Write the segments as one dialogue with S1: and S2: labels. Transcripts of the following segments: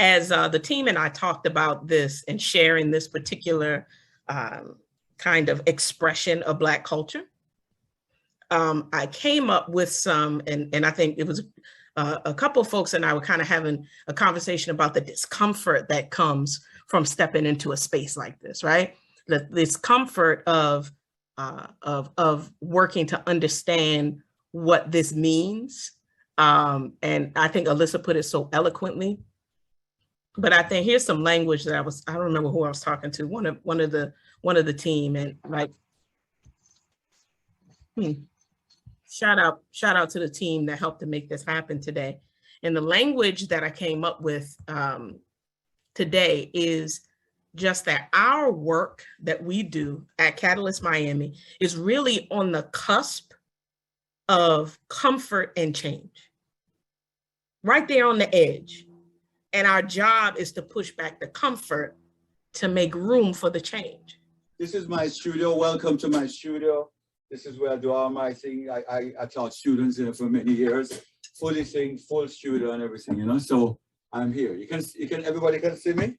S1: as the team and I talked about this and sharing this particular kind of expression of Black culture, I came up with some, and I think it was a couple of folks and I were kind of having a conversation about the discomfort that comes from stepping into a space like this, right? The discomfort of working to understand what this means. And I think Alyssa put it so eloquently. But I think here's some language that I don't remember who I was talking to, one of the team, and like, shout out to the team that helped to make this happen today. And the language that I came up with today is just that our work that we do at Catalyst Miami is really on the cusp of comfort and change, right there on the edge. And our job is to push back the comfort to make room for the change.
S2: This is my studio. Welcome to my studio. This is where I do all my thing. I taught students in it for many years. Fully sing, full studio and everything, you know. So I'm here. Everybody can see me.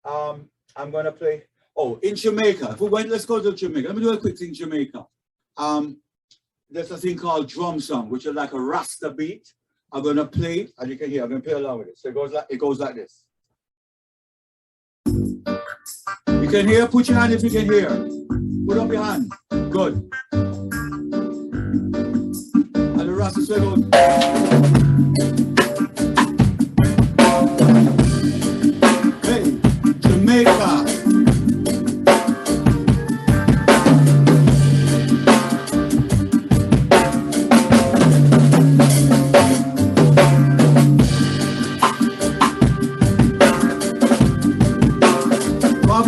S2: I'm gonna play. Oh, in Jamaica. Let's go to Jamaica. Let me do a quick thing in Jamaica. There's a thing called drum song, which is like a Rasta beat. I'm gonna play, and you can hear. I'm gonna play along with it. So it goes like this. You can hear. Put your hand if you can hear. Put up your hand. Good. And the Rasta so goes. Hey, Jamaica.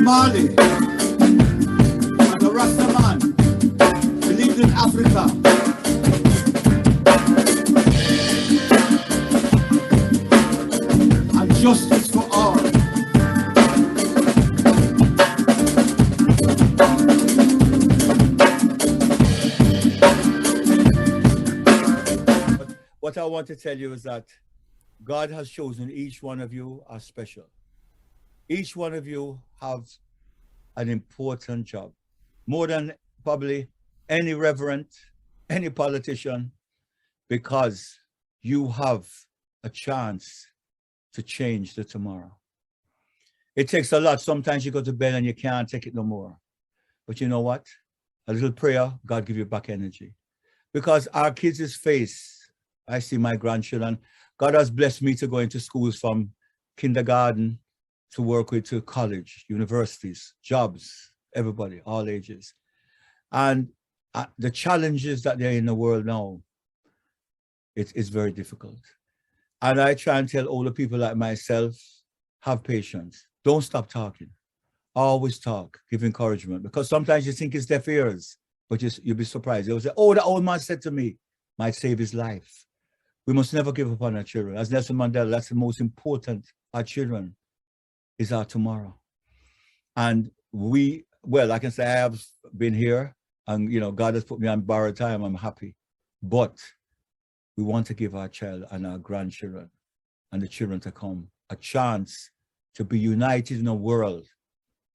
S2: Marley, as a Rasta man, believes in Africa. And justice for all. What I want to tell you is that God has chosen each one of you as special. Each one of you have an important job, more than probably any reverend, any politician, because you have a chance to change the tomorrow. It takes a lot. Sometimes you go to bed and you can't take it no more. But you know what? A little prayer, God give you back energy. Because our kids' face, I see my grandchildren, God has blessed me to go into schools from kindergarten to work with, to college, universities, jobs, everybody, all ages. And the challenges that they're in the world now, it's very difficult. And I try and tell older people like myself, have patience. Don't stop talking. Always talk, give encouragement, because sometimes you think it's deaf ears, but you'll be surprised. They'll say, oh, the old man said to me, might save his life. We must never give up on our children. As Nelson Mandela, that's the most important, our children is our tomorrow. And well, I can say I have been here and, you know, God has put me on borrowed time. I'm happy. But we want to give our child and our grandchildren and the children to come a chance to be united in a world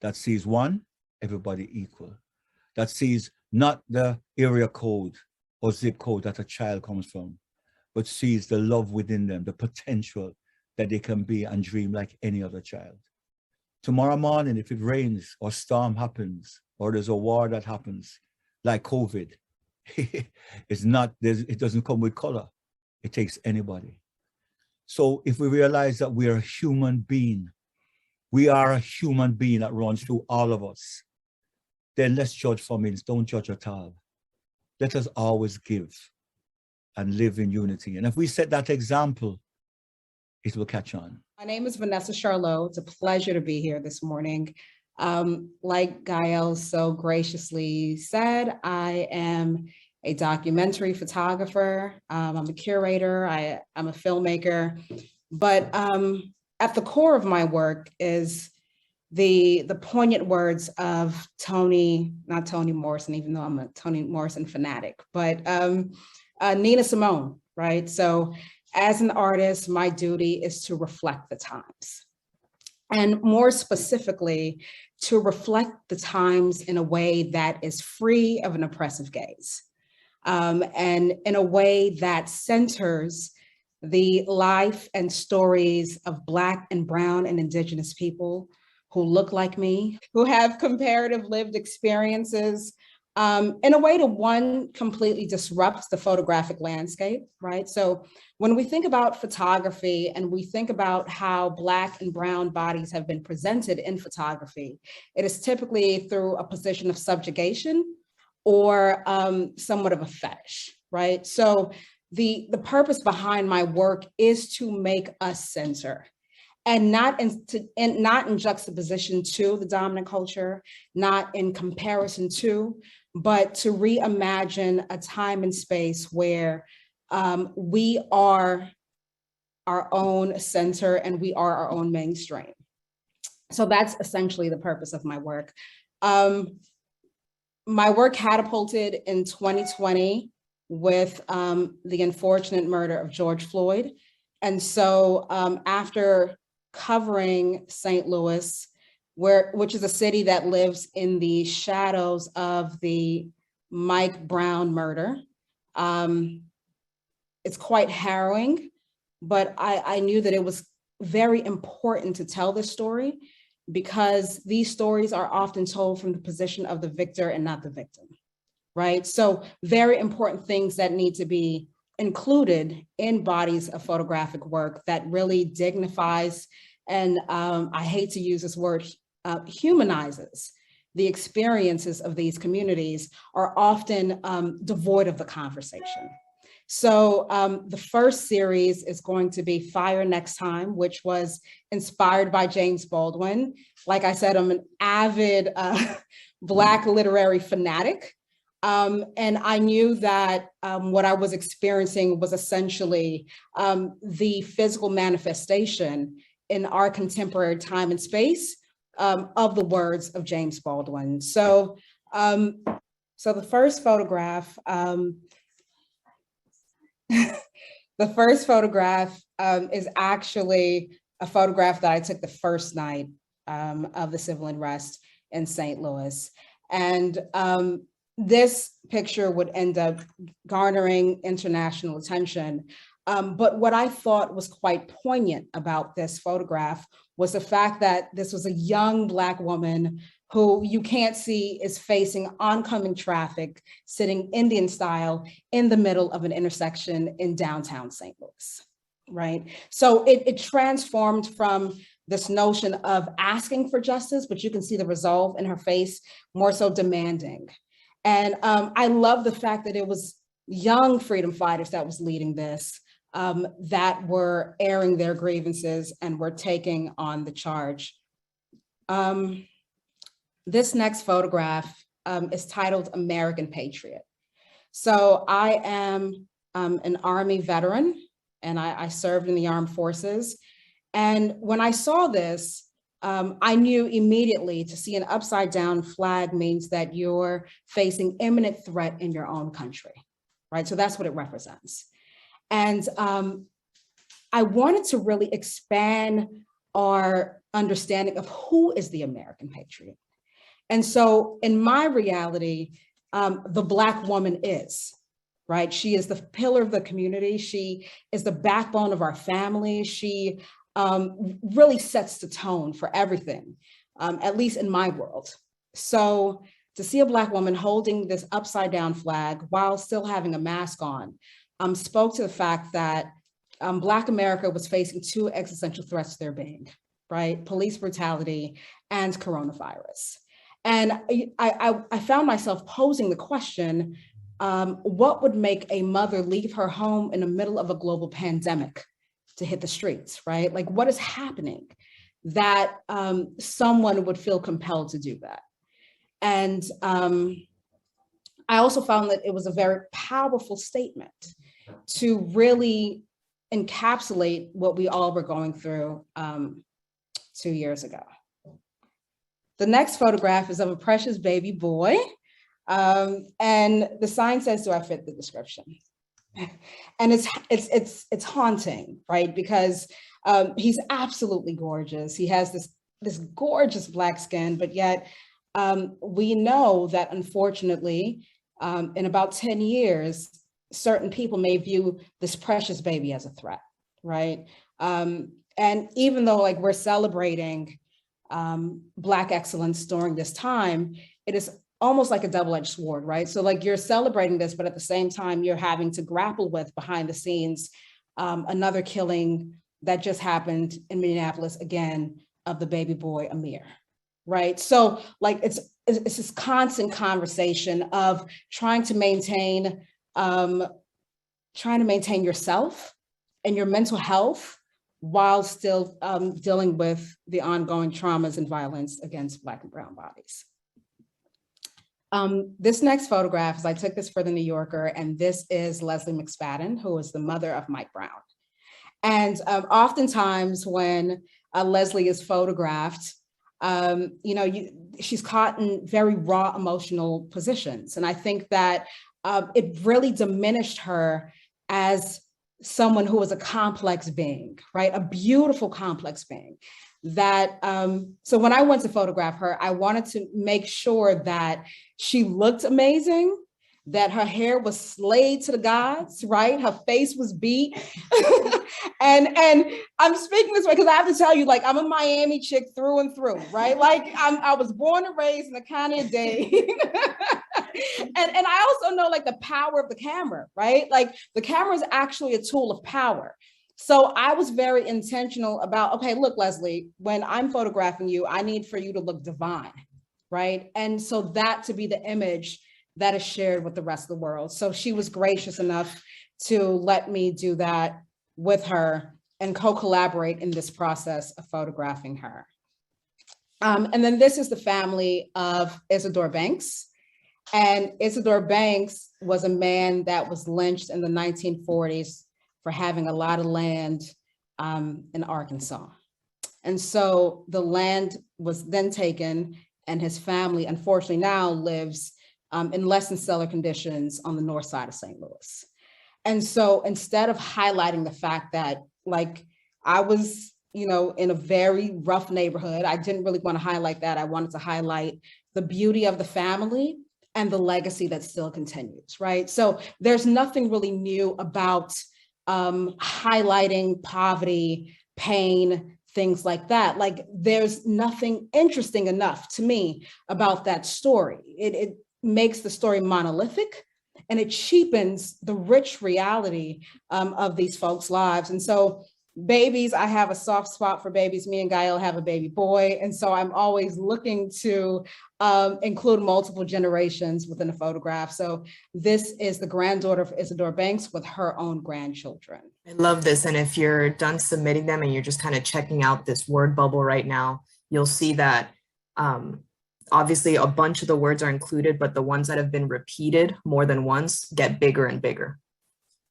S2: that sees one, everybody equal, that sees not the area code or zip code that a child comes from, but sees the love within them, the potential that they can be and dream like any other child. Tomorrow morning, if it rains or storm happens, or there's a war that happens, like COVID, it doesn't come with color. It takes anybody. So if we realize that we are a human being, we are a human being that runs through all of us, then let's judge for means, don't judge at all. Let us always give and live in unity. And if we set that example, it will catch on.
S3: My name is Vanessa Charlotte. It's a pleasure to be here this morning. Like Gael so graciously said, I am a documentary photographer. I'm a curator. I'm a filmmaker. But at the core of my work is the poignant words of not Toni Morrison, even though I'm a Toni Morrison fanatic, but Nina Simone, right? So as an artist, my duty is to reflect the times. and more specifically, to reflect the times in a way that is free of an oppressive gaze, and in a way that centers the life and stories of Black and Brown and Indigenous people who look like me, who have comparative lived experiences, in a way to, one, completely disrupt the photographic landscape, right? So when we think about photography and we think about how Black and Brown bodies have been presented in photography, it is typically through a position of subjugation or somewhat of a fetish, right? So the purpose behind my work is to make us center, and not in juxtaposition to the dominant culture, not in comparison to, but to reimagine a time and space where we are our own center and we are our own mainstream. So that's essentially the purpose of my work. My work catapulted in 2020 with the unfortunate murder of George Floyd. And so after covering St. Louis, which is a city that lives in the shadows of the Mike Brown murder, it's quite harrowing, but I knew that it was very important to tell this story, because these stories are often told from the position of the victor and not the victim, right? So very important things that need to be included in bodies of photographic work that really dignifies and I hate to use this word, humanizes the experiences of these communities, are often devoid of the conversation. So the first series is going to be Fire Next Time, which was inspired by James Baldwin. Like I said, I'm an avid Black literary fanatic. And I knew that what I was experiencing was essentially the physical manifestation in our contemporary time and space of the words of James Baldwin. So, so the first photograph, is actually a photograph that I took the first night of the civil unrest in St. Louis. And this picture would end up garnering international attention. But what I thought was quite poignant about this photograph was the fact that this was a young Black woman who you can't see is facing oncoming traffic, sitting Indian style in the middle of an intersection in downtown St. Louis, right? So it transformed from this notion of asking for justice, but you can see the resolve in her face, more so demanding. And I love the fact that it was young freedom fighters that was leading this, that were airing their grievances and were taking on the charge. This next photograph is titled American Patriot. So I am an Army veteran, and I served in the armed forces. And when I saw this, I knew immediately to see an upside down flag means that you're facing imminent threat in your own country, right? So that's what it represents. And I wanted to really expand our understanding of who is the American patriot. And so in my reality, the Black woman is, right? She is the pillar of the community. She is the backbone of our family. She really sets the tone for everything, at least in my world. So to see a Black woman holding this upside down flag while still having a mask on spoke to the fact that Black America was facing two existential threats to their being, right? Police brutality and coronavirus. And I found myself posing the question, what would make a mother leave her home in the middle of a global pandemic to hit the streets, right? Like, what is happening that someone would feel compelled to do that? And I also found that it was a very powerful statement to really encapsulate what we all were going through 2 years ago. The next photograph is of a precious baby boy. And the sign says, do I fit the description? And it's haunting, right? Because He's absolutely gorgeous. He has this gorgeous Black skin, but yet we know that unfortunately, in about 10 years, certain people may view this precious baby as a threat, right? And even though like we're celebrating Black excellence during this time, it is almost like a double-edged sword, right? So like you're celebrating this, but at the same time, you're having to grapple with behind the scenes another killing that just happened in Minneapolis again of the baby boy Amir, right? So like it's this constant conversation of trying to maintain yourself and your mental health while still dealing with the ongoing traumas and violence against Black and brown bodies. This next photograph is, I took this for the New Yorker, and this is Leslie McSpadden, who is the mother of Mike Brown. And oftentimes when Leslie is photographed, she's caught in very raw emotional positions. And I think that it really diminished her as someone who was a complex being, right? A beautiful, complex being. That, so when I went to photograph her, I wanted to make sure that she looked amazing, that her hair was slayed to the gods, right? Her face was beat. and I'm speaking this way because I have to tell you, like, I'm a Miami chick through and through, right? Like I was born and raised in the county of Dade. And I also know like the power of the camera, right? Like the camera is actually a tool of power. So I was very intentional about, okay, look, Leslie, when I'm photographing you, I need for you to look divine, right? And so that to be the image that is shared with the rest of the world. So she was gracious enough to let me do that with her and co-collaborate in this process of photographing her. And then this is the family of Isidore Banks. And Isidore Banks was a man that was lynched in the 1940s for having a lot of land in Arkansas. And so the land was then taken, and his family unfortunately now lives in less than stellar conditions on the north side of St. Louis. And so instead of highlighting the fact that like I was, in a very rough neighborhood, I didn't really want to highlight that. I wanted to highlight the beauty of the family and the legacy that still continues, right? So there's nothing really new about highlighting poverty, pain, things like that. Like there's nothing interesting enough to me about that story. It makes the story monolithic, and it cheapens the rich reality of these folks' lives. And so babies, I have a soft spot for babies. Me and Gael have a baby boy. And so I'm always looking to include multiple generations within a photograph. So this is the granddaughter of Isidore Banks with her own grandchildren.
S4: I love this. And if you're done submitting them and you're just kind of checking out this word bubble right now, you'll see that obviously a bunch of the words are included, but the ones that have been repeated more than once get bigger and bigger.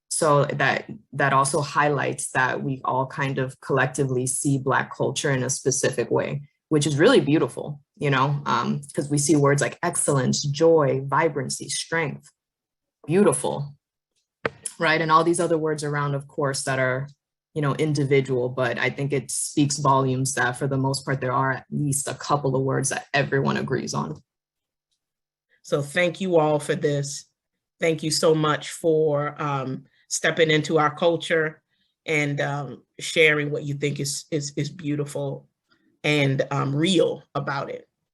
S4: So that also highlights that we all kind of collectively see Black culture in a specific way, which is really beautiful, because we see words like excellence, joy, vibrancy, strength, beautiful, right? And all these other words around, of course, that are, individual, but I think it speaks volumes that for the most part, there are at least a couple of words that everyone agrees on.
S1: So thank you all for this. Thank you so much for stepping into our culture and sharing what you think is beautiful and real about it.